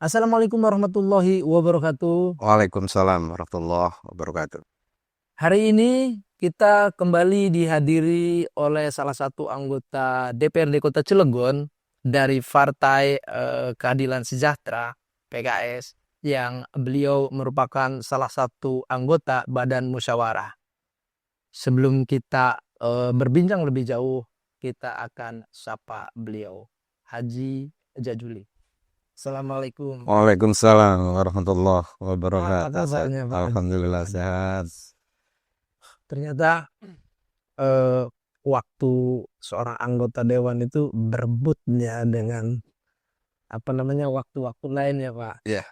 Assalamualaikum warahmatullahi wabarakatuh. Waalaikumsalam warahmatullahi wabarakatuh. Hari ini kita kembali dihadiri oleh salah satu anggota DPRD Kota Cilegon dari Partai Keadilan Sejahtera (PKS) yang beliau merupakan salah satu anggota Badan Musyawarah. Sebelum kita berbincang lebih jauh, kita akan sapa beliau, Haji Jajuli. Assalamualaikum. Waalaikumsalam warahmatullahi Apa wabarakatuh. kabarnya, Pak Haji? Alhamdulillah sehat. Ternyata waktu seorang anggota dewan itu berebutnya dengan waktu-waktu lain ya, Pak. Ya,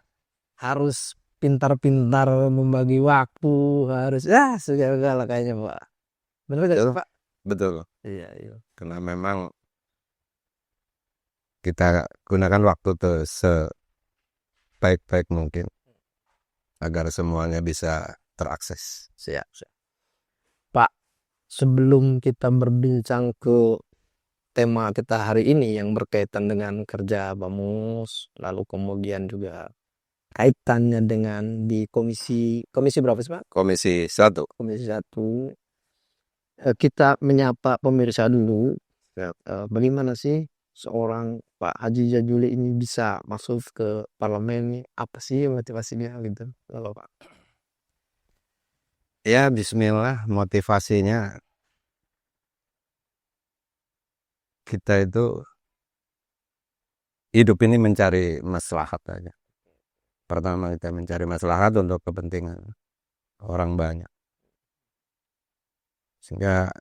Harus pintar-pintar membagi waktu, harus segala kayaknya, Pak. Benar gak sih, betul, Pak? betul. Iya, iya. Karena memang kita gunakan waktu itu sebaik-baik mungkin agar semuanya bisa terakses. Siap, siap. Pak, sebelum kita berbincang ke tema kita hari ini yang berkaitan dengan kerja Bamus, lalu kemudian juga kaitannya dengan di komisi berapa sih, Pak? Komisi 1. Komisi 1. Kita menyapa pemirsa dulu. Ya. Bagaimana sih seorang Pak Haji Jajuli ini bisa masuk ke parlemen ini? Apa sih motivasinya gitu? Kalau Pak. Ya, bismillah, motivasinya kita itu hidup ini mencari maslahat aja. Pertama kita mencari maslahat untuk kepentingan orang banyak. Sehingga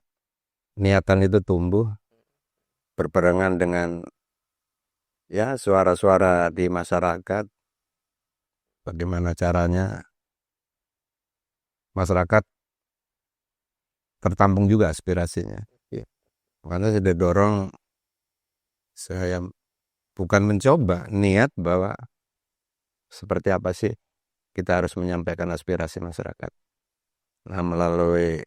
niatan itu tumbuh berbarengan dengan ya suara-suara di masyarakat. Bagaimana caranya masyarakat tertampung juga aspirasinya. Iya. Makanya saya dorong, saya bukan mencoba, niat bahwa seperti apa sih kita harus menyampaikan aspirasi masyarakat. Nah, melalui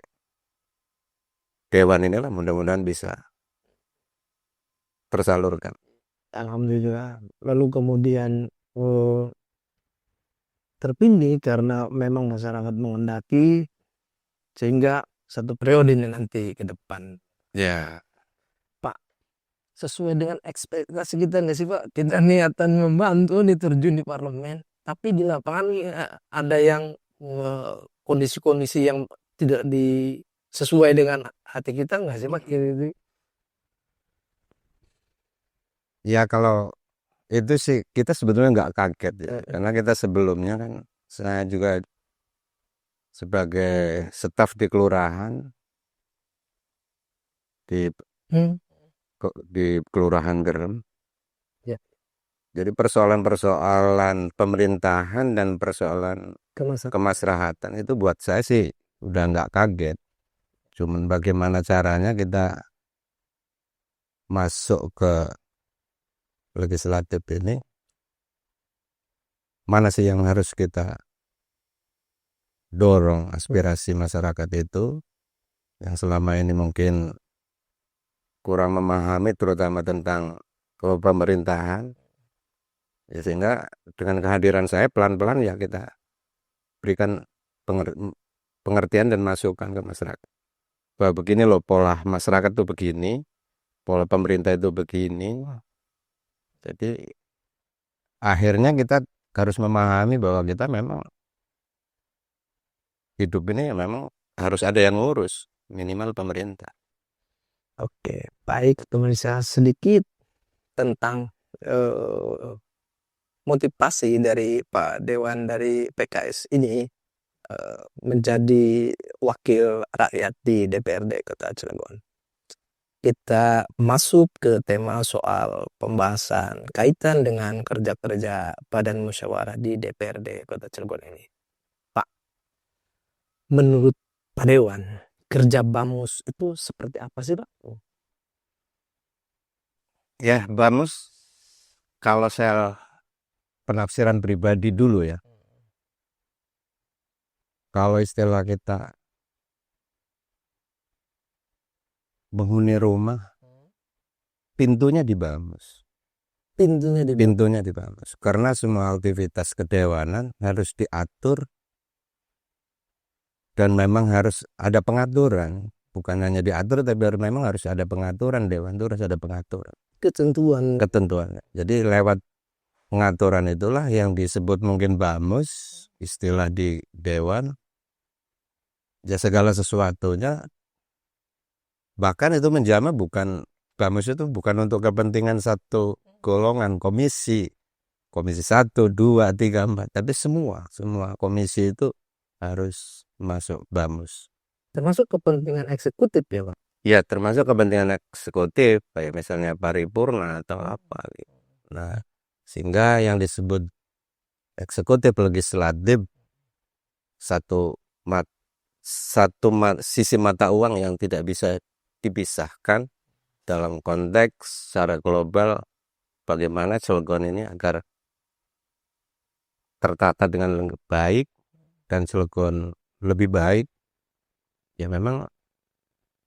dewan inilah mudah-mudahan bisa tersalurkan. Alhamdulillah. Lalu kemudian terpilih karena memang masyarakat menghendaki sehingga satu periode ini nanti ke depan. Ya, Pak, sesuai dengan ekspektasi kita nggak sih, Pak? Kita niatan membantu nih terjun di parlemen, tapi di lapangan ada yang kondisi-kondisi yang tidak sesuai dengan hati kita nggak sih, Pak? Gitu. ya kalau itu sih kita sebetulnya nggak kaget ya, Eh, karena kita sebelumnya kan saya juga sebagai staf di kelurahan di hmm, di Kelurahan Gerem. ya, Jadi persoalan-persoalan pemerintahan dan persoalan kemasan. kemaslahatan itu buat saya sih udah nggak kaget. Cuman bagaimana caranya kita masuk ke legislatif ini, mana sih yang harus kita dorong aspirasi masyarakat itu yang selama ini mungkin kurang memahami terutama tentang pemerintahan. Ya, sehingga dengan kehadiran saya pelan-pelan ya kita berikan pengertian dan masukan ke masyarakat. Bahwa begini loh pola masyarakat itu begini, pola pemerintah itu begini. Jadi akhirnya kita harus memahami bahwa kita memang hidup ini memang harus ada yang ngurus, minimal pemerintah. Oke, baik pemirsa, sedikit tentang eh, motivasi dari Pak Dewan dari PKS ini menjadi wakil rakyat di DPRD Kota Cilegon. Kita masuk ke tema soal pembahasan kaitan dengan kerja-kerja Badan Musyawarah di DPRD Kota Cilegon ini. Pak, menurut Pak Dewan, kerja Bamus itu seperti apa sih, Pak? Ya, Bamus, kalau saya penafsiran pribadi dulu ya, kalau istilah kita menghuni rumah, pintunya di Bamus. pintunya di pintunya di Bamus. Karena semua aktivitas kedewanan harus diatur dan memang harus ada pengaturan. Bukan hanya diatur, tapi memang harus ada pengaturan. Dewan itu harus ada pengaturan, ketentuan. Jadi lewat pengaturan itulah yang disebut mungkin Bamus, istilah di Dewan. Ya segala sesuatunya, bahkan itu menjama bukan, Bamus itu bukan untuk kepentingan satu golongan, komisi 1, 2, 3, 4, tapi semua komisi itu harus masuk Bamus. termasuk kepentingan eksekutif ya Pak. Ya termasuk kepentingan eksekutif, kayak misalnya paripurna atau apa gitu. Nah, sehingga yang disebut eksekutif legislatif satu sisi mata uang yang tidak bisa dipisahkan dalam konteks secara global, bagaimana Cilegon ini agar tertata dengan baik dan Cilegon lebih baik. Ya memang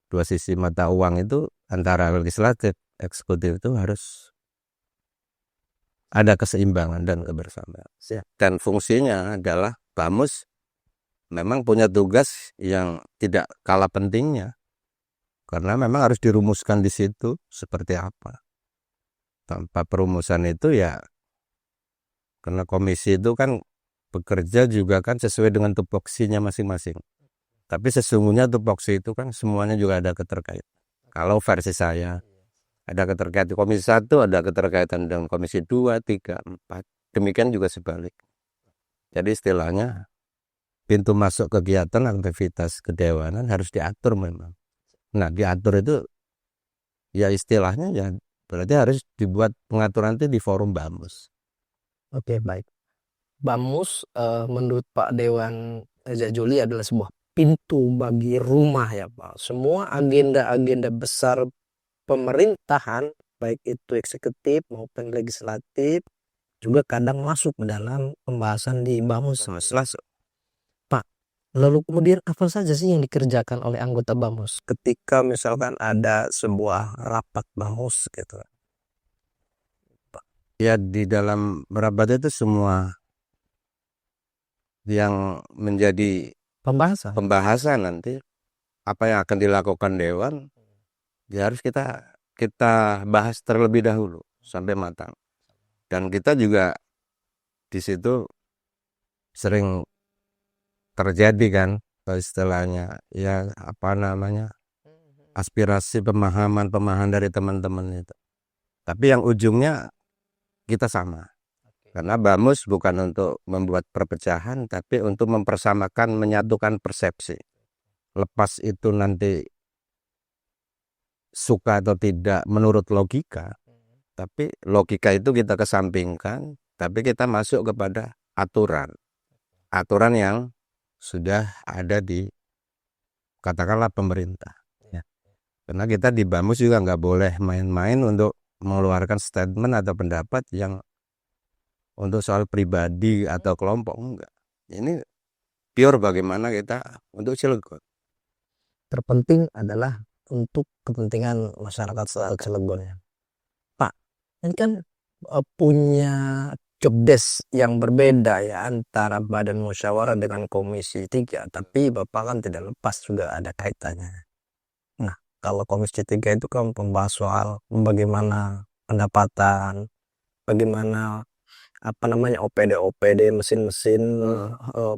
dua sisi mata uang itu antara legislatif eksekutif itu harus ada keseimbangan dan kebersamaan. Dan fungsinya adalah Bamus memang punya tugas yang tidak kalah pentingnya, karena memang harus dirumuskan di situ seperti apa. Tanpa perumusan itu ya, karena komisi itu kan bekerja juga kan sesuai dengan tupoksinya masing-masing. Tapi sesungguhnya tupoksi itu kan semuanya juga ada keterkaitan. Kalau versi saya, ada keterkaitan komisi 1, ada keterkaitan dengan komisi 2, 3, 4. Demikian juga sebalik. Jadi istilahnya pintu masuk kegiatan aktivitas kedewanan harus diatur memang. Nah, diatur itu ya istilahnya ya berarti harus dibuat pengaturan itu di forum Bamus. Oke, baik. Bamus menurut Pak Dewan Jajuli adalah sebuah pintu bagi rumah ya Pak. Semua agenda-agenda besar pemerintahan, baik itu eksekutif maupun legislatif, juga kadang masuk ke dalam pembahasan di Bamus. Pak, lalu kemudian apa saja sih yang dikerjakan oleh anggota Bamus ketika misalkan ada sebuah rapat Bamus gitu? Ya di dalam rapat itu semua yang menjadi pembahasan nanti apa yang akan dilakukan Dewan ya harus kita bahas terlebih dahulu sampai matang. Dan kita juga di situ sering terjadi kan istilahnya ya apa namanya aspirasi pemahaman dari teman-teman itu. Tapi yang ujungnya kita sama. Karena Bamus bukan untuk membuat perpecahan, tapi untuk mempersamakan, menyatukan persepsi. Lepas itu nanti suka atau tidak menurut logika, tapi logika itu kita kesampingkan, tapi kita masuk kepada aturan. Aturan yang sudah ada di katakanlah pemerintah. Ya. Karena kita di Bamus juga nggak boleh main-main untuk mengeluarkan statement atau pendapat yang untuk soal pribadi atau kelompok, enggak. Ini pure bagaimana kita untuk Cilegon. Terpenting adalah untuk kepentingan masyarakat Cilegon ya. Pak, ini kan punya job desk yang berbeda ya antara Badan Musyawarah dengan Komisi 3, tapi Bapak kan tidak lepas juga ada kaitannya. Nah, kalau Komisi 3 itu kan membahas soal bagaimana pendapatan, bagaimana OPD mesin-mesin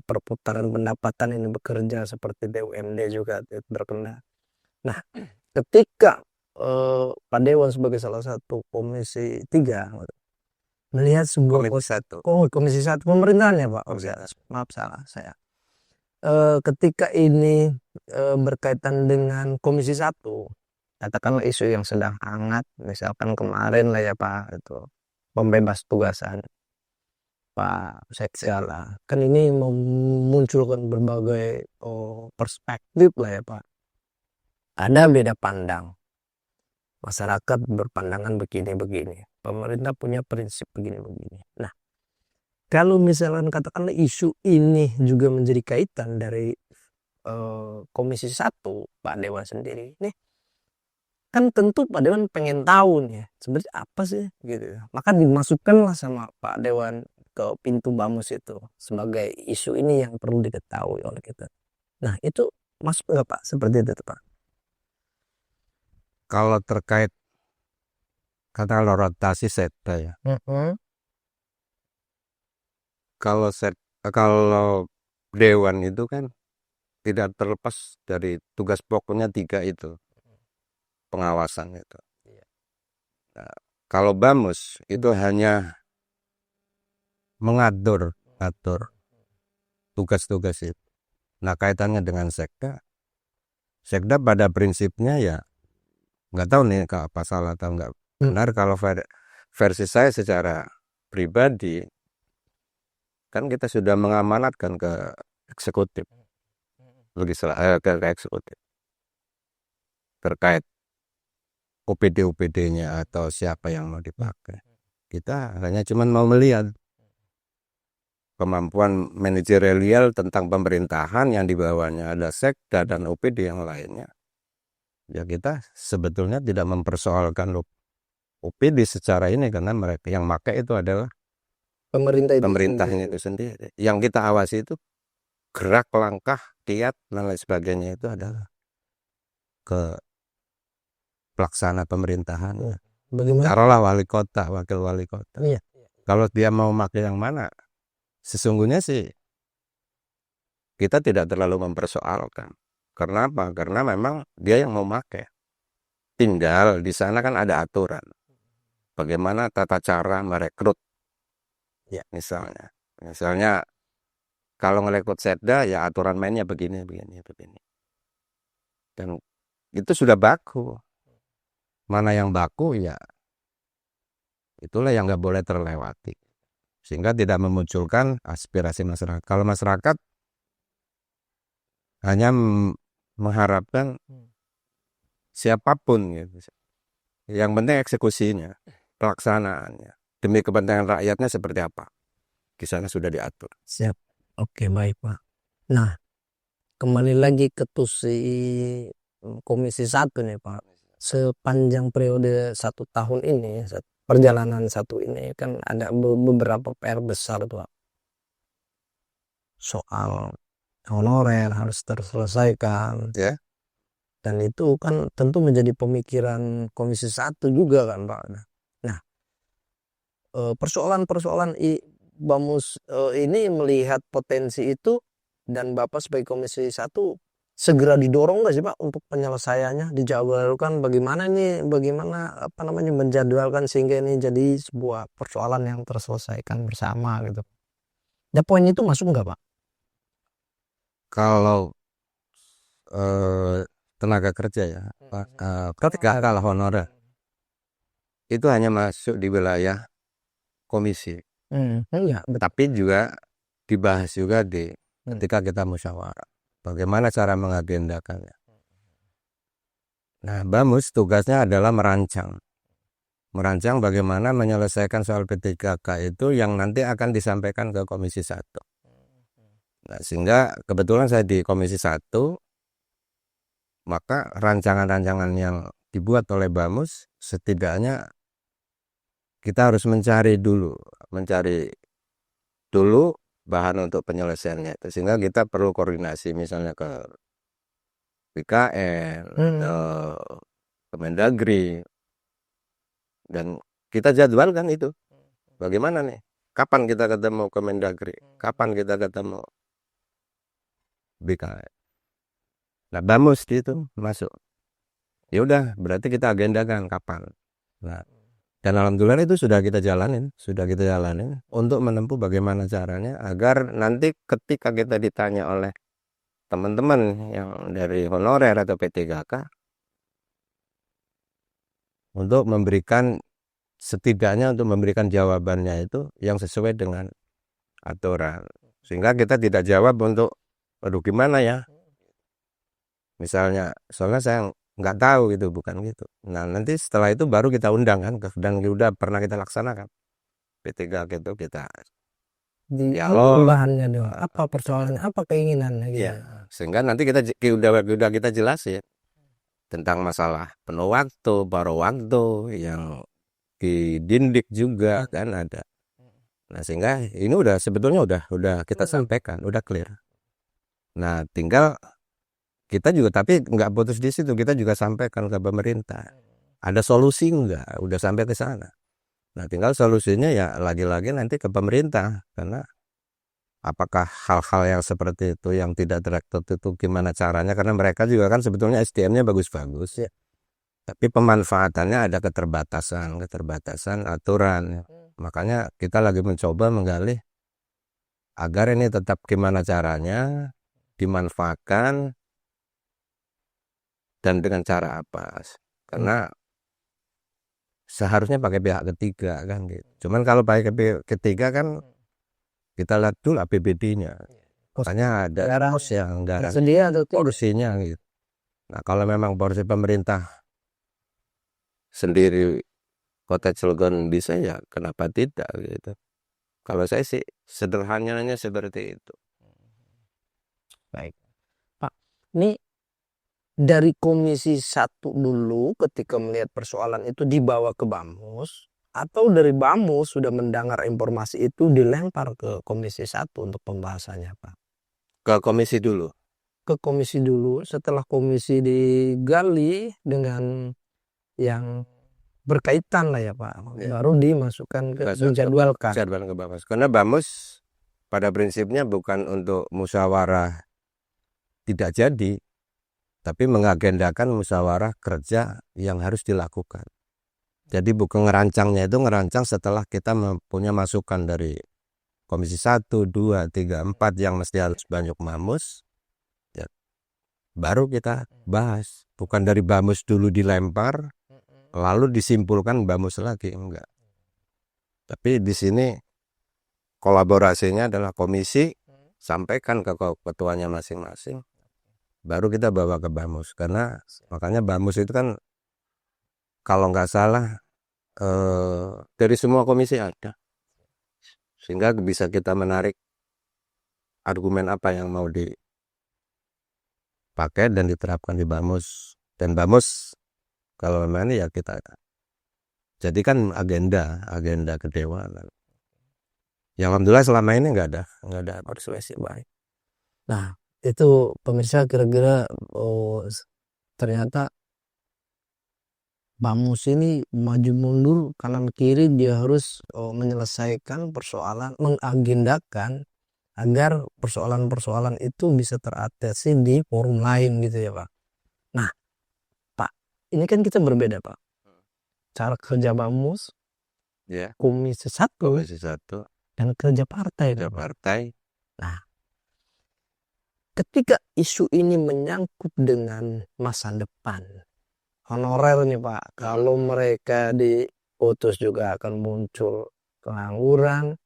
perputaran pendapatan ini bekerja, seperti BUMD juga berkena. Nah, ketika Pak Dewan sebagai salah satu Komisi 3 melihat sebuah Komisi 1 pemerintahan ya Pak. Maaf salah saya. Ketika ini berkaitan dengan Komisi 1, katakanlah isu yang sedang hangat, misalkan kemarin lah ya Pak, itu pembebas tugasan Pak Sekda lah. Kan ini memunculkan berbagai perspektif lah ya Pak. Ada beda pandang. Masyarakat berpandangan begini-begini. Pemerintah punya prinsip begini-begini. Nah, kalau misalkan katakanlah isu ini juga menjadi kaitan dari Komisi 1 Pak Dewan sendiri. Nih, kan tentu Pak Dewan pengen tahu nih ya, sebenarnya apa sih gitu. Maka dimasukkanlah sama Pak Dewan ke pintu Bamus itu sebagai isu ini yang perlu diketahui oleh kita. Nah itu masuk nggak Pak seperti itu Pak? Kalau terkait kata rotasi sekda ya. Kalau dewan itu kan tidak terlepas dari tugas pokoknya 3 itu, pengawasan itu. Nah, kalau Bamus itu hanya atur tugas-tugas itu. Nah, kaitannya dengan sekda pada prinsipnya ya nggak tahu nih apa salah atau nggak benar. Kalau versi saya secara pribadi kan kita sudah mengamanatkan ke eksekutif, ke eksekutif terkait OPD-nya atau siapa yang mau dipakai. Kita hanya cuma mau melihat kemampuan manajerial tentang pemerintahan yang di bawahnya ada sekda dan OPD yang lainnya. Ya kita sebetulnya tidak mempersoalkan OPD secara ini karena mereka yang pakai itu adalah pemerintahnya itu sendiri. Yang kita awasi itu gerak, langkah, kiat dan lain sebagainya itu adalah ke pelaksana pemerintahan. Bagaimana? Taruhlah wali kota, wakil wali kota. Iya. Kalau dia mau pakai yang mana, sesungguhnya sih kita tidak terlalu mempersoalkan. Karena apa? Karena memang dia yang mau pakai. Tinggal di sana kan ada aturan. Bagaimana tata cara merekrut. Ya, misalnya kalau ngerekrut sekda ya aturan mainnya begini. Dan itu sudah baku. Mana yang baku ya itulah yang nggak boleh terlewati. Sehingga tidak memunculkan aspirasi masyarakat. Kalau masyarakat hanya mengharapkan siapapun gitu. Yang penting eksekusinya, pelaksanaannya. Demi kepentingan rakyatnya seperti apa. Di sana sudah diatur. Siap. Oke, baik Pak. Nah, kembali lagi ke tusi Komisi 1 nih Pak. Sepanjang periode 1 tahun ini, perjalanan 1 ini kan ada beberapa PR besar tuh Pak. Soal honorer harus terselesaikan. Ya. Dan itu kan tentu menjadi pemikiran Komisi 1 juga kan Pak. Nah, persoalan-persoalan Bamus ini melihat potensi itu dan Bapak sebagai Komisi 1 segera didorong nggak sih Pak untuk penyelesaiannya, dijadwalkan bagaimana menjadwalkan sehingga ini jadi sebuah persoalan yang terselesaikan bersama gitu. Ya poin itu masuk nggak Pak? Kalau tenaga kerja ya, ketika kalah honorer itu hanya masuk di wilayah komisi. Tapi juga dibahas juga ketika kita musyawarah. Bagaimana cara mengagendakannya. Nah, Bamus tugasnya adalah merancang bagaimana menyelesaikan soal P3K itu yang nanti akan disampaikan ke Komisi 1. Nah, sehingga kebetulan saya di Komisi 1, maka rancangan-rancangan yang dibuat oleh Bamus setidaknya kita harus mencari dulu bahan untuk penyelesaiannya itu. Sehingga kita perlu koordinasi misalnya ke BKN, ke Mendagri, dan kita jadwalkan itu. Bagaimana nih? Kapan kita ketemu ke Mendagri? Kapan kita ketemu BKN? Nah, Bamus itu masuk. Ya udah, berarti kita agendakan kapan. Nah, dan alhamdulillah itu sudah kita jalanin untuk menempuh bagaimana caranya agar nanti ketika kita ditanya oleh teman-teman yang dari honorer atau P3K untuk setidaknya memberikan jawabannya itu yang sesuai dengan aturan. Sehingga kita tidak jawab untuk aduh gimana ya. Misalnya, soalnya saya nggak tahu gitu, bukan gitu. Nah, nanti setelah itu baru kita undang kan, dan sudah pernah kita laksanakan. P3K itu kita dialog. Bahannya doang. Apa persoalannya, apa keinginannya gitu. Ya, sehingga nanti kita udah kita jelasin. tentang masalah penuh waktu, paruh waktu, yang di Dindik juga kan ada. Nah, sehingga ini udah sebetulnya udah kita sampaikan, udah clear. Nah, tinggal kita juga, tapi nggak putus di situ, kita juga sampaikan ke pemerintah. Ada solusi nggak? Udah sampai ke sana. Nah, tinggal solusinya ya lagi-lagi nanti ke pemerintah, karena apakah hal-hal yang seperti itu yang tidak direktur itu gimana caranya, karena mereka juga kan sebetulnya SDM-nya bagus-bagus. Ya. Tapi pemanfaatannya ada keterbatasan aturan. Makanya kita lagi mencoba menggali agar ini tetap gimana caranya dimanfaatkan dan dengan cara apa. Karena seharusnya pakai pihak ketiga kan gitu. Cuman kalau pakai pihak ketiga kan kita lihat dulu APBD-nya. Makanya ada pos yang anggaran Tersedia atau tidak? porsinya gitu. Nah, kalau memang porsi pemerintah sendiri Kota Cilegon bisa, ya kenapa tidak gitu. Kalau saya sih sederhananya seperti itu. Baik, Pak. Ini dari Komisi 1 dulu ketika melihat persoalan itu dibawa ke Bamus, atau dari Bamus sudah mendengar informasi itu dilempar ke Komisi 1 untuk pembahasannya, Pak? Ke komisi dulu. Ke komisi dulu, setelah komisi digali dengan yang berkaitan lah ya Pak, Ya. baru dimasukkan ke dijadwalkan. Jadwal ke Bamus. Karena Bamus pada prinsipnya bukan untuk musyawarah tidak jadi, tapi mengagendakan musyawarah kerja yang harus dilakukan. Jadi bukan ngerancangnya, itu ngerancang setelah kita mempunyai masukan dari Komisi 1, 2, 3, 4 yang mesti harus banyak Bamus, ya, baru kita bahas. Bukan dari Bamus dulu dilempar, lalu disimpulkan Bamus lagi, enggak. Tapi di sini kolaborasinya adalah komisi, sampaikan ke ketuanya masing-masing, baru kita bawa ke Bamus. Karena makanya Bamus itu kan kalau nggak salah dari semua komisi ada, sehingga bisa kita menarik argumen apa yang mau dipakai dan diterapkan di Bamus. Dan Bamus kalau memang ini ya kita jadikan agenda kedewanan. Ya alhamdulillah selama ini nggak ada persuasi baik. Nah, itu pemirsa kira-kira ternyata Bamus ini maju mundur kanan kiri, dia harus menyelesaikan persoalan, mengagendakan agar persoalan-persoalan itu bisa teratasi di forum lain gitu ya Pak. Nah, Pak, ini kan kita berbeda Pak. Cara kerja Bamus, Ya, Komisi 1 dan kerja partai. Nah, ketika isu ini menyangkut dengan masa depan, honorer nih Pak, kalau mereka diputus juga akan muncul pengangguran,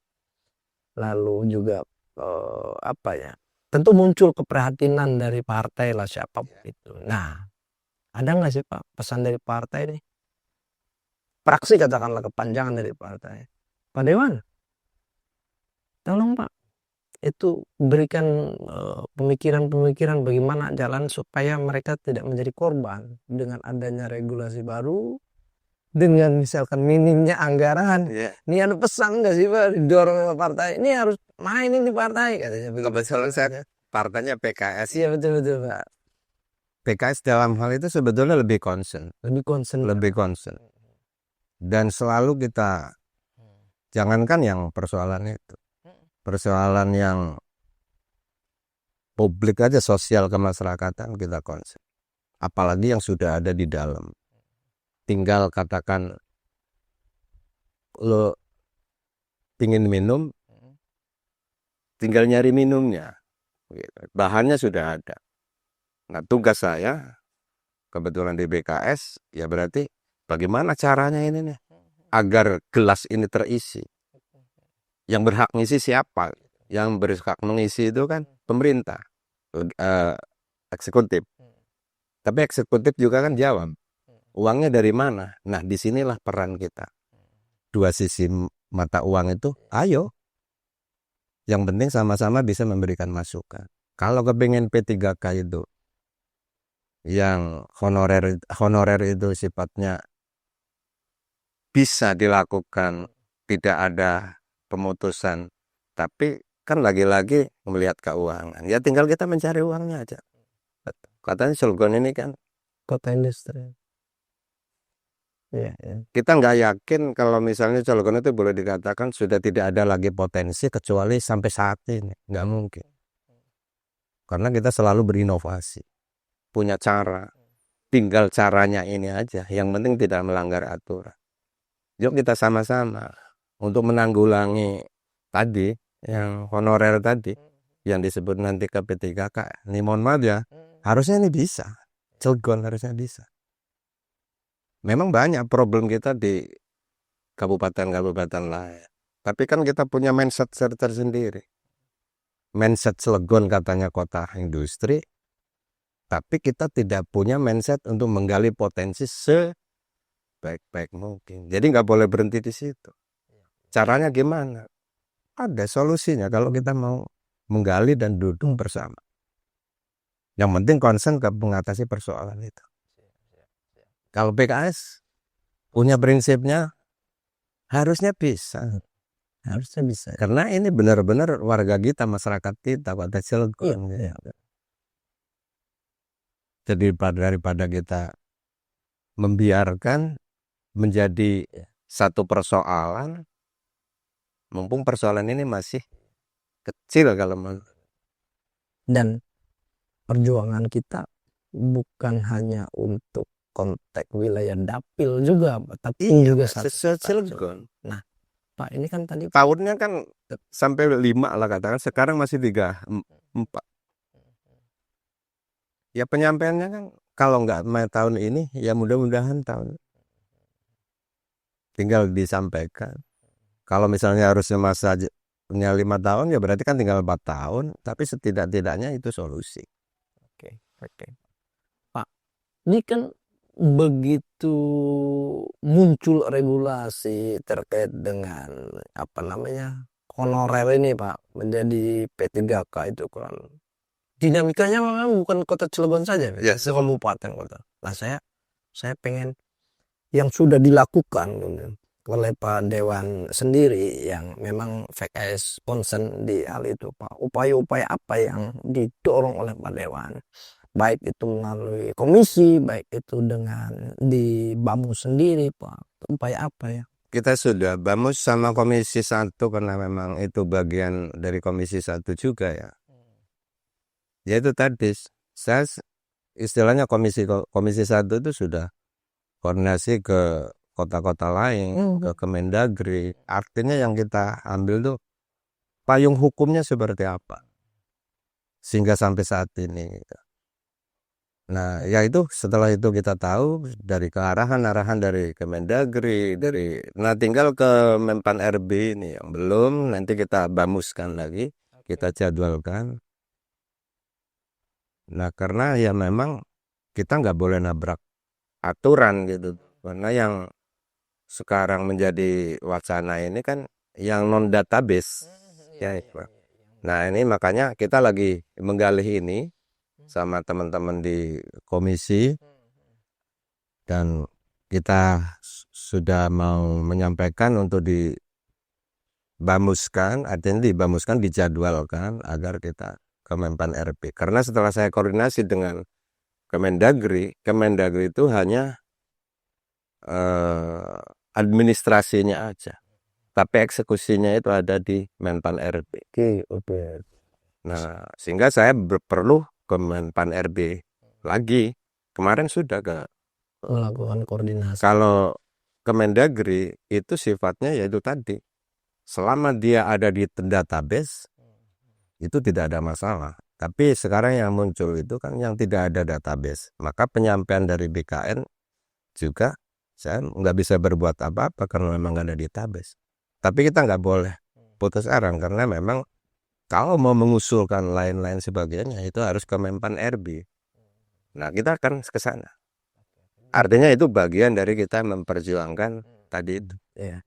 lalu juga tentu muncul keprihatinan dari partai lah siapapun itu. Nah, ada nggak sih Pak pesan dari partai nih? Praksi katakanlah kepanjangan dari partai. Pak Dewan, tolong Pak, itu berikan pemikiran-pemikiran bagaimana jalan supaya mereka tidak menjadi korban dengan adanya regulasi baru, dengan misalkan minimnya anggaran. Ini ada pesan nggak sih Pak didorong sama partai? Ini harus main ini partai katanya. Kebetulan saya partainya PKS. Iya betul Pak. PKS dalam hal itu sebetulnya lebih concern. Dan selalu kita jangankan yang persoalan itu, persoalan yang publik aja, sosial kemasyarakatan kita concern. Apalagi yang sudah ada di dalam. Tinggal katakan lo pingin minum, tinggal nyari minumnya. Bahannya sudah ada. Nah, tugas saya kebetulan di BKS ya berarti bagaimana caranya ini nih agar gelas ini terisi. Yang berhak ngisi siapa? Yang berhak mengisi itu kan pemerintah, eksekutif. Tapi eksekutif juga kan jawab, uangnya dari mana? Nah, disinilah peran kita. Dua sisi mata uang itu, ayo. Yang penting sama-sama bisa memberikan masukan. Kalau kepingin P3K itu yang honorer itu sifatnya bisa dilakukan, tidak ada pemutusan, tapi kan lagi-lagi melihat keuangan. Ya tinggal kita mencari uangnya aja. Katanya Cilegon ini kan Kota industri. Iya, iya. kita nggak yakin kalau misalnya Cilegon itu boleh dikatakan sudah tidak ada lagi potensi kecuali sampai saat ini. Nggak mungkin. Karena kita selalu berinovasi. Punya cara. Tinggal caranya ini aja. Yang penting tidak melanggar aturan. Yuk kita sama-sama untuk menanggulangi tadi, yang honorer tadi, yang disebut nanti ke P3K. Ini mohon maaf ya, harusnya ini bisa. Cilegon harusnya bisa. Memang banyak problem kita di kabupaten-kabupaten lain. Tapi kan kita punya mindset tersendiri. Mindset Cilegon katanya kota industri, tapi kita tidak punya mindset untuk menggali potensi sebaik-baik mungkin. Jadi nggak boleh berhenti di situ. Caranya gimana? Ada solusinya kalau kita mau menggali dan duduk bersama. Yang penting concern ke mengatasi persoalan itu. Kalau PKS punya prinsipnya harusnya bisa. Harusnya bisa. Karena ini benar-benar warga kita, masyarakat kita, Kota Cilegon. Iya. Jadi daripada kita membiarkan menjadi satu persoalan, mumpung persoalan ini masih kecil kalau Dan perjuangan kita bukan hanya untuk konteks wilayah Dapil juga, tapi juga Cilegon. Nah, Pak, ini kan tadi tahunnya kan sampai 5 lah katakan, sekarang masih 3, 4. Ya penyampaiannya kan kalau nggak tahun ini, ya mudah-mudahan tahun tinggal disampaikan. Kalau misalnya harusnya masanya 5 tahun, ya berarti kan tinggal 4 tahun, tapi setidak-tidaknya itu solusi. Oke. Pak, ini kan begitu muncul regulasi terkait dengan honorer ini, Pak, menjadi P3K itu kan dinamikanya memang bukan kota Cilegon saja, Ya, sekabupaten kota. Nah, saya pengen yang sudah dilakukan oleh Pak Dewan sendiri yang memang VKS concern di hal itu, Pak. Upaya-upaya apa yang didorong oleh Pak Dewan, baik itu melalui komisi, baik itu dengan di BAMU sendiri, Pak. Upaya apa ya? kita sudah BAMUS sama Komisi 1 karena memang itu bagian dari Komisi 1 juga ya. Ya itu tadi, saya istilahnya komisi 1 itu sudah koordinasi ke kota-kota lain, ke Kemendagri. Artinya yang kita ambil tuh payung hukumnya seperti apa, sehingga sampai saat ini. Nah, ya itu setelah itu kita tahu dari arahan dari Kemendagri, nah tinggal ke Menpan RB ini yang belum, nanti kita bamuskan lagi, kita jadwalkan. Nah, karena ya memang kita nggak boleh nabrak aturan gitu, karena yang sekarang menjadi wacana ini kan yang non database ya. Nah, ini makanya kita lagi menggali ini sama teman-teman di komisi, dan kita sudah mau menyampaikan untuk dibamuskan, artinya dibamuskan, dijadwalkan agar kita ke Menpan RB. Karena setelah saya koordinasi dengan Kemendagri itu hanya administrasinya aja, tapi eksekusinya itu ada di Menpan RB. Oke. Nah, sehingga saya perlu ke Menpan RB lagi. Kemarin sudah Melakukan koordinasi. Kalau Kemendagri itu sifatnya yaitu tadi, selama dia ada di database itu tidak ada masalah. Tapi sekarang yang muncul itu kan yang tidak ada database, maka penyampaian dari BKN juga saya nggak bisa berbuat apa-apa karena memang nggak ada database. Tapi kita nggak boleh putus arang karena memang kalau mau mengusulkan lain-lain sebagainya itu harus ke Menpan RB. Nah, kita akan ke sana. Artinya itu bagian dari kita memperjuangkan tadi itu. Ya.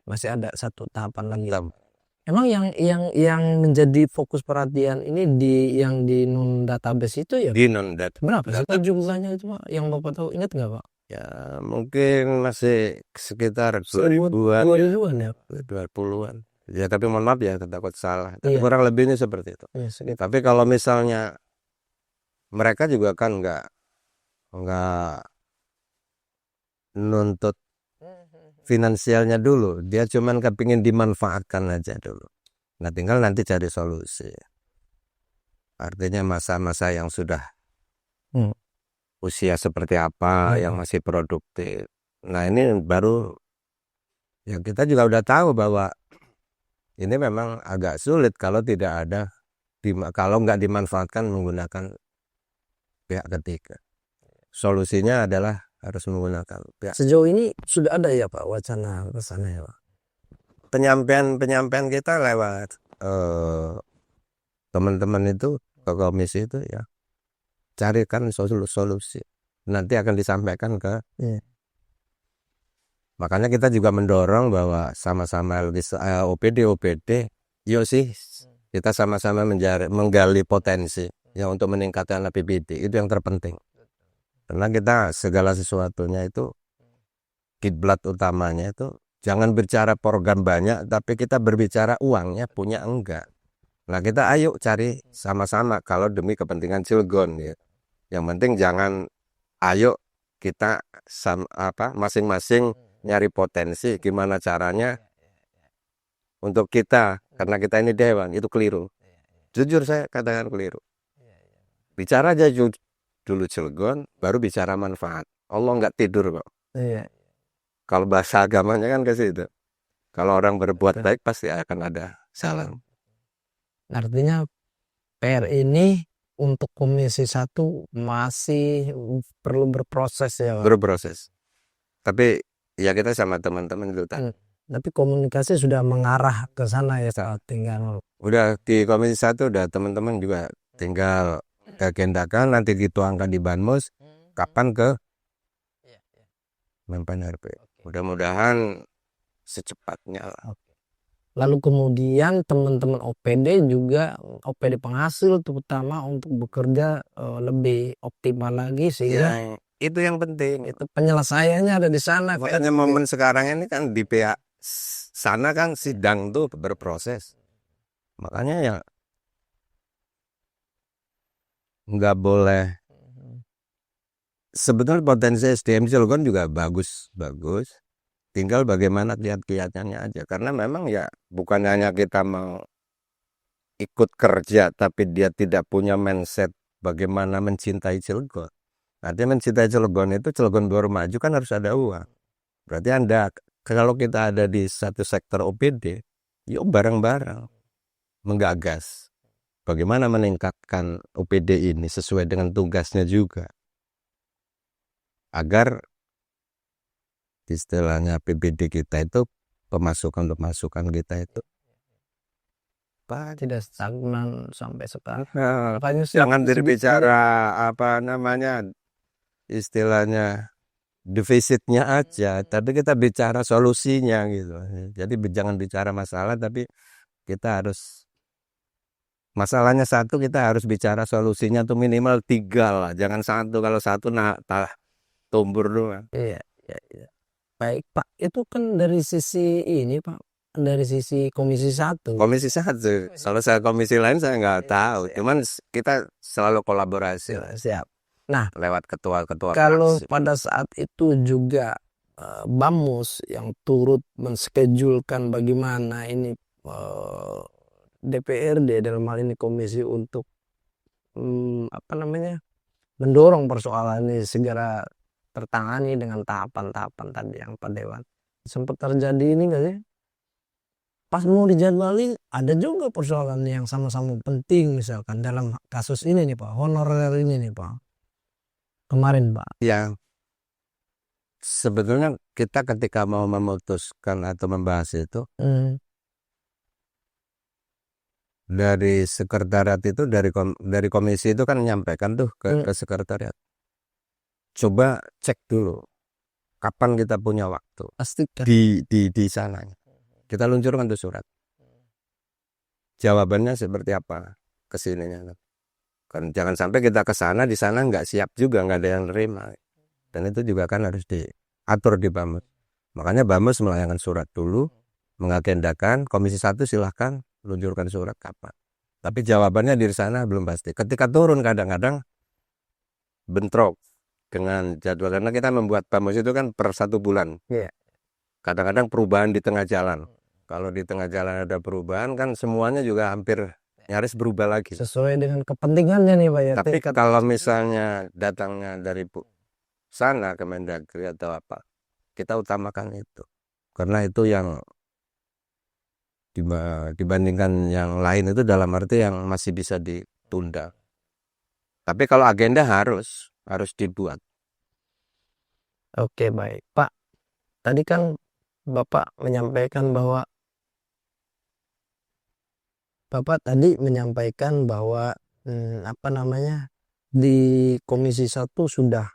Masih ada satu tahapan lagi. Emang yang menjadi fokus perhatian ini yang di non database itu ya Di non data. berapa sih Pak jumlahnya itu Pak? Yang Bapak tahu ingat nggak Pak? Ya mungkin masih sekitar 2000-an 2000-an, ya. 20-an. Ya tapi mohon maaf ya takut salah. Tapi Iya. kurang lebihnya seperti itu. Iya, sekitar. Tapi kalau misalnya mereka juga kan nggak nuntut finansialnya dulu, dia cuman kepingin dimanfaatkan aja dulu. Nah tinggal nanti cari solusi. Artinya masa-masa yang sudah usia seperti apa, yang masih produktif. Nah ini baru ya kita juga udah tahu bahwa ini memang agak sulit kalau tidak ada kalau nggak dimanfaatkan menggunakan pihak ketiga. Solusinya adalah harus menggunakan pihak. Sejauh ini sudah ada ya Pak wacana ke sana ya Pak? Penyampaian kita lewat teman-teman itu ke komisi itu ya carikan solusi. Nanti akan disampaikan ke. Makanya kita juga mendorong bahwa sama-sama OPD, yuk sih kita sama-sama menggali potensi ya untuk meningkatkan APBD, itu yang terpenting. Karena kita segala sesuatunya itu kiblat utamanya itu jangan bicara program banyak, tapi kita berbicara uangnya punya enggak. Nah kita ayo cari sama-sama kalau demi kepentingan Cilegon ya. Yang penting jangan ayo kita masing-masing nyari potensi gimana caranya untuk kita, karena kita ini dewan, itu keliru. Jujur saya katakan keliru. Bicara aja dulu Cilegon, baru bicara manfaat. Allah nggak tidur kok. Iya. Kalau bahasa agamanya kan ke situ. Kalau orang berbuat baik pasti akan ada salam. Artinya PR ini untuk Komisi 1 masih perlu berproses ya Pak? Berproses. Tapi ya kita sama teman-teman itu Tapi komunikasi sudah mengarah ke sana ya Pak? Tinggal udah di Komisi 1 udah teman-teman juga tinggal agendakan nanti dituangkan di Banmus kapan ke Mempan RP. Mudah-mudahan secepatnya lah. Lalu kemudian teman-teman OPD juga OPD penghasil terutama untuk bekerja lebih optimal lagi sehingga itu yang penting. Itu penyelesaiannya ada di sana. Makanya momen sekarang ini kan di pihak sana kan sidang tuh berproses. Makanya ya nggak boleh. Sebetulnya potensi SDM Cilegon juga bagus. Tinggal bagaimana kiat-kiatnya aja. Karena memang ya bukan hanya kita mau ikut kerja, tapi dia tidak punya mindset bagaimana mencintai Cilegon. Artinya mencintai Cilegon itu Cilegon baru maju kan harus ada uang. Berarti kalau kita ada di satu sektor OPD, yuk bareng-bareng menggagas bagaimana meningkatkan OPD ini sesuai dengan tugasnya juga. Agar istilahnya APBD kita itu pemasukan kita itu tidak stagnan sampai sekarang. Jangan berbicara istilahnya defisitnya aja, tapi kita bicara solusinya gitu. Jadi jangan bicara masalah, tapi kita harus masalahnya satu, kita harus bicara solusinya tuh minimal 3 lah, jangan 1. Kalau 1 tumbur doang. Iya. Baik Pak, itu kan dari sisi ini Pak, dari sisi Komisi 1. Komisi 1. Kalau saya komisi lain saya nggak tahu. Cuman kita selalu kolaborasi. Siap. Nah, lewat ketua-ketua. Kalau pada saat itu juga Bamus yang turut menschedulkan bagaimana ini DPRD dalam hal ini komisi untuk mendorong persoalan ini segera tertangani dengan tahapan-tahapan tadi yang Pak Dewan. Sempat terjadi ini nggak sih? Pas mau dijadwalin ada juga persoalan yang sama-sama penting misalkan dalam kasus ini nih Pak, honorer ini nih Pak. Kemarin Pak. Ya, sebetulnya kita ketika mau memutuskan atau membahas itu dari sekretariat itu dari komisi itu kan menyampaikan tuh ke sekretariat. Coba cek dulu kapan kita punya waktu. Pastikan di sananya. Kita luncurkan tuh surat. jawabannya seperti apa kesininya. Kan jangan sampai kita ke sana, di sana nggak siap juga, nggak ada yang nerima. Dan itu juga kan harus diatur di Bamus. Makanya Bamus melayangkan surat dulu, mengagendakan, Komisi 1 silahkan luncurkan surat kapan. Tapi jawabannya di sana belum pasti. Ketika turun kadang-kadang bentrok dengan jadwal. Karena kita membuat Bamus itu kan per 1 bulan. Iya. Kadang-kadang perubahan di tengah jalan. Kalau di tengah jalan ada perubahan kan semuanya juga hampir nyaris berubah lagi. Sesuai dengan kepentingannya nih Pak ya. Tapi kalau misalnya datangnya dari sana ke Mendagri atau apa, kita utamakan itu. Karena itu yang dibandingkan yang lain itu dalam arti yang masih bisa ditunda. Tapi kalau agenda harus dibuat. Oke, baik. Pak, tadi kan Bapak menyampaikan bahwa apa namanya, di Komisi 1 sudah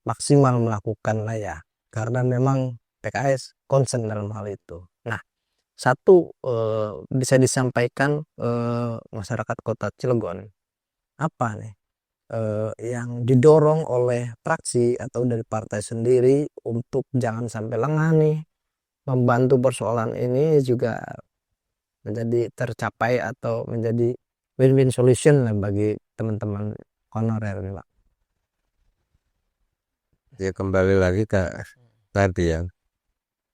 maksimal melakukan lah ya, karena memang PKS concern dalam hal itu. Nah, satu bisa disampaikan masyarakat Kota Cilegon apa nih yang didorong oleh fraksi atau dari partai sendiri untuk jangan sampai lengah nih membantu persoalan ini juga menjadi tercapai atau menjadi win-win solution lah bagi teman-teman honorer nih Pak. Ya kembali lagi ke tadi ya.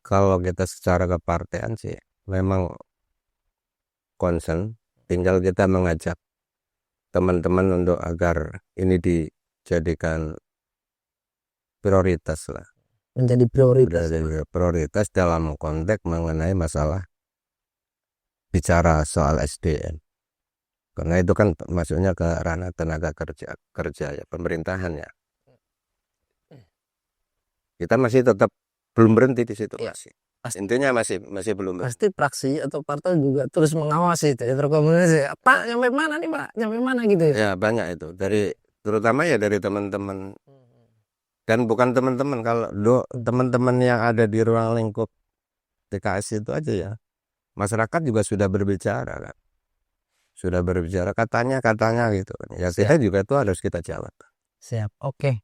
Kalau kita secara kepartean sih memang concern, tinggal kita mengajak teman-teman untuk agar ini dijadikan prioritas lah. Menjadi prioritas. Prioritas dalam konteks mengenai masalah bicara soal SDM. Karena itu kan masuknya ke ranah tenaga kerja ya, pemerintahan ya. Kita masih tetap belum berhenti di situ masih. Intinya masih belum berhenti. Pasti fraksi atau partai juga terus mengawasi itu ya, terkomunikasi. Pak, nyampe mana nih Pak? Nyampe mana gitu ya? Ya banyak itu terutama ya dari teman-teman. Dan bukan teman-teman, kalau teman-teman yang ada di ruang lingkup TKS itu aja ya. Masyarakat juga sudah berbicara kan. Sudah berbicara katanya gitu. Ya kita juga itu harus kita jawab. Siap. Oke.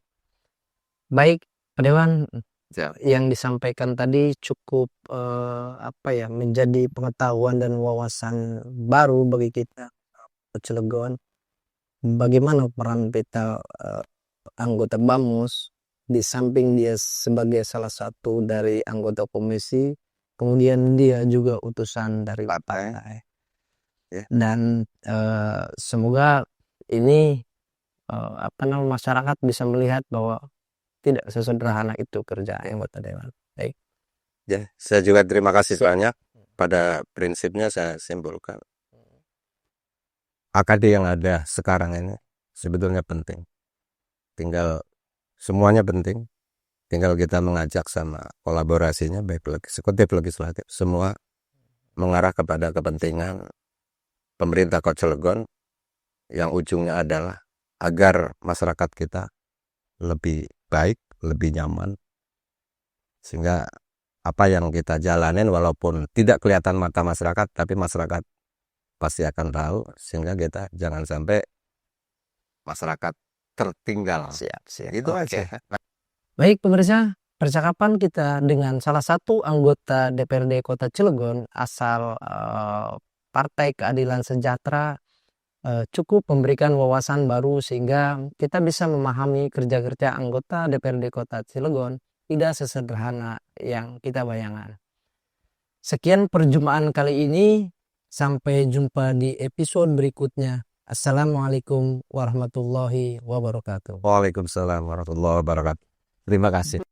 Baik, Pak Dewan, Siap. yang disampaikan tadi cukup menjadi pengetahuan dan wawasan baru bagi kita Cilegon. Bagaimana peran kita anggota Bamus, di samping dia sebagai salah satu dari anggota komisi, kemudian dia juga utusan dari partai. Dan semoga ini masyarakat bisa melihat bahwa tidak sesederhana itu kerja anggota dewan. Baik. Ya, saya juga terima kasih banyak. Pada prinsipnya saya simpulkan AKD yang ada sekarang ini sebetulnya penting. Tinggal semuanya penting. Tinggal kita mengajak sama kolaborasinya baik eksekutif legislatif semua mengarah kepada kepentingan pemerintah Kota Cilegon yang ujungnya adalah agar masyarakat kita lebih baik, lebih nyaman. Sehingga apa yang kita jalanin walaupun tidak kelihatan mata masyarakat, tapi masyarakat pasti akan tahu, sehingga kita jangan sampai masyarakat tertinggal. Siap. Itu aja. Baik pemirsa, percakapan kita dengan salah satu anggota DPRD Kota Cilegon asal Partai Keadilan Sejahtera cukup memberikan wawasan baru sehingga kita bisa memahami kerja-kerja anggota DPRD Kota Cilegon tidak sesederhana yang kita bayangkan. Sekian perjumpaan kali ini, sampai jumpa di episode berikutnya. Assalamualaikum warahmatullahi wabarakatuh. Waalaikumsalam warahmatullahi wabarakatuh. Terima kasih.